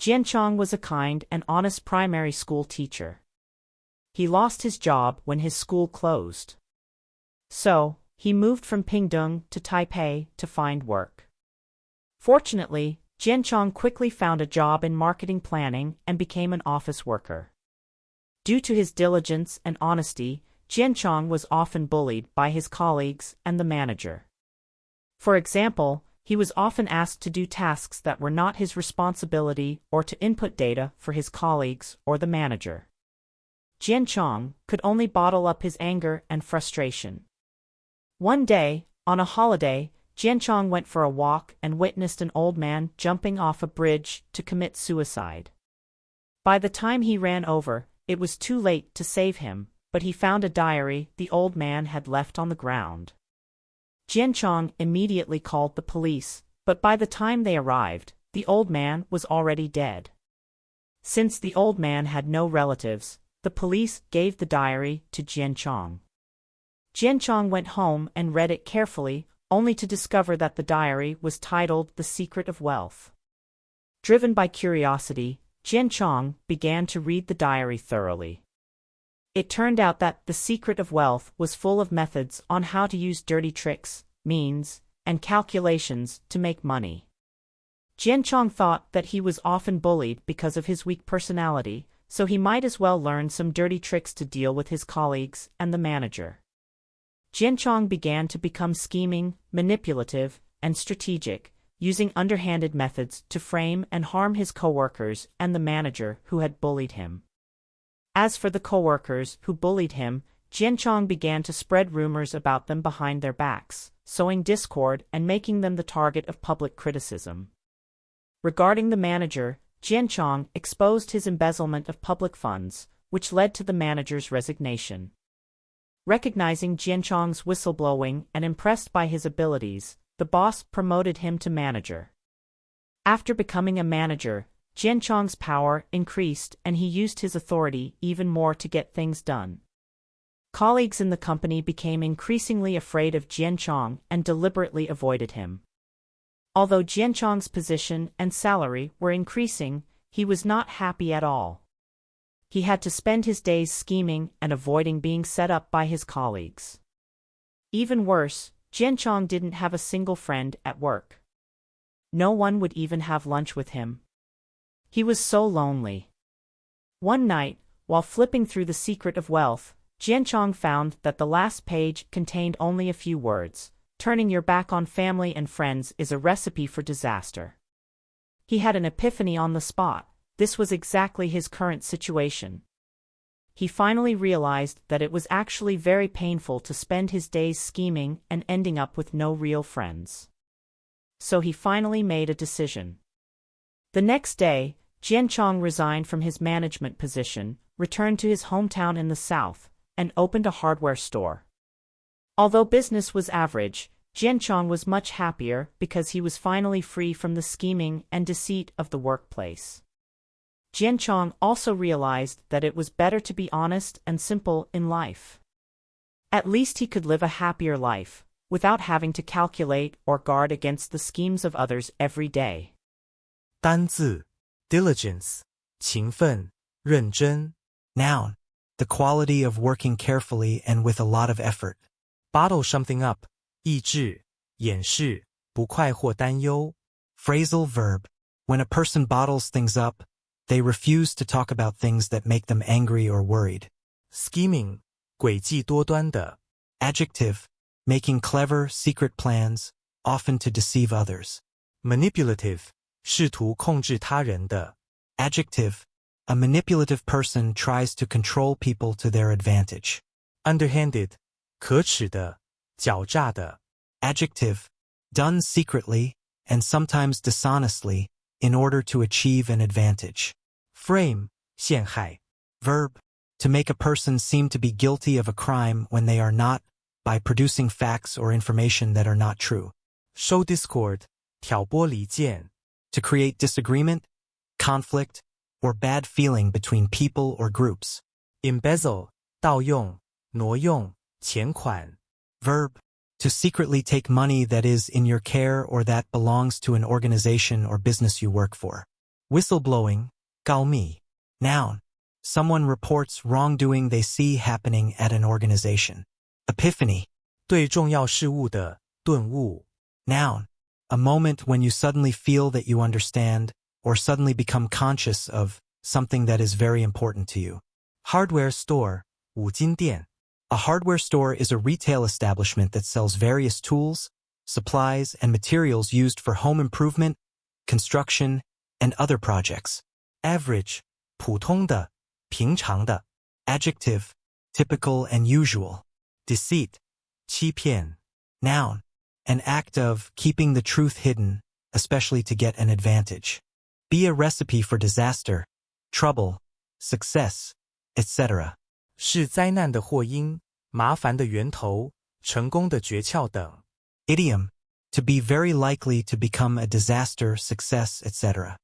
Jianchong was a kind and honest primary school teacher. He lost his job when his school closed. So, he moved from Pingdong to Taipei to find work. Fortunately, Jianchong quickly found a job in marketing planning and became an office worker. Due to his diligence and honesty, Jianchong was often bullied by his colleagues and the manager. For example, he was often asked to do tasks that were not his responsibility or to input data for his colleagues or the manager. Jianchong could only bottle up his anger and frustration. One day, on a holiday, Jianchong went for a walk and witnessed an old man jumping off a bridge to commit suicide. By the time he ran over, it was too late to save him, but he found a diary the old man had left on the ground. Jianchong immediately called the police, but by the time they arrived, the old man was already dead. Since the old man had no relatives, the police gave the diary to Jianchong. Jianchong went home and read it carefully, only to discover that the diary was titled The Secret of Wealth. Driven by curiosity, Jianchong began to read the diary thoroughly. It turned out that The Secret of Wealth was full of methods on how to use dirty tricks, means, and calculations to make money. Jianchong thought that he was often bullied because of his weak personality, so he might as well learn some dirty tricks to deal with his colleagues and the manager. Jianchong began to become scheming, manipulative, and strategic, using underhanded methods to frame and harm his coworkers and the manager who had bullied him. As for the coworkers who bullied him, Jianchong began to spread rumors about them behind their backs, sowing discord and making them the target of public criticism. Regarding the manager, Jianchong exposed his embezzlement of public funds, which led to the manager's resignation. Recognizing Jianchong's whistleblowing and impressed by his abilities, the boss promoted him to manager. After becoming a manager, Jianchong's power increased and he used his authority even more to get things done. Colleagues in the company became increasingly afraid of Jianchong and deliberately avoided him. Although Jianchong's position and salary were increasing, he was not happy at all. He had to spend his days scheming and avoiding being set up by his colleagues. Even worse, Jianchong didn't have a single friend at work. No one would even have lunch with him. He was so lonely. One night, while flipping through The Secret of Wealth, Jianchong found that the last page contained only a few words. Turning your back on family and friends is a recipe for disaster. He had an epiphany on the spot. This was exactly his current situation. He finally realized that it was actually very painful to spend his days scheming and ending up with no real friends. So he finally made a decision. The next day, Jianchong resigned from his management position, returned to his hometown in the south, and opened a hardware store. Although business was average, Jianchong was much happier because he was finally free from the scheming and deceit of the workplace. Jianchong also realized that it was better to be honest and simple in life. At least he could live a happier life, without having to calculate or guard against the schemes of others every day. 单字 diligence 勤奋认真 Noun the quality of working carefully and with a lot of effort. Bottle something up 抑制掩饰不快或担忧 Phrasal verb when a person bottles things up, they refuse to talk about things that make them angry or worried. Scheming 诡计多端的 Adjective making clever, secret plans, often to deceive others. Manipulative 试图控制他人的 Adjective a manipulative person tries to control people to their advantage. Underhanded 可耻的狡诈的 Adjective done secretly and sometimes dishonestly in order to achieve an advantage. Frame 陷害 Verb to make a person seem to be guilty of a crime when they are not, by producing facts or information that are not true. Sow discord 挑拨离间 to create disagreement, conflict, or bad feeling between people or groups. Embezzle 盗用挪用钱款 Verb to secretly take money that is in your care or that belongs to an organization or business you work for. Whistleblowing, 告密. Noun. Someone reports wrongdoing they see happening at an organization. Epiphany. 对重要事物的顿悟. Noun. A moment when you suddenly feel that you understand or suddenly become conscious of something that is very important to you. Hardware store, 五金店. A hardware store is a retail establishment that sells various tools, supplies, and materials used for home improvement, construction, and other projects. Average, 普通的平常的. Adjective, typical and usual. Deceit, 欺骗. Noun. An act of keeping the truth hidden, especially to get an advantage. Be a recipe for disaster, trouble, success, etc. 是灾难的祸因，麻烦的源头，成功的诀窍等. Idiom. To be very likely to become a disaster, success, etc.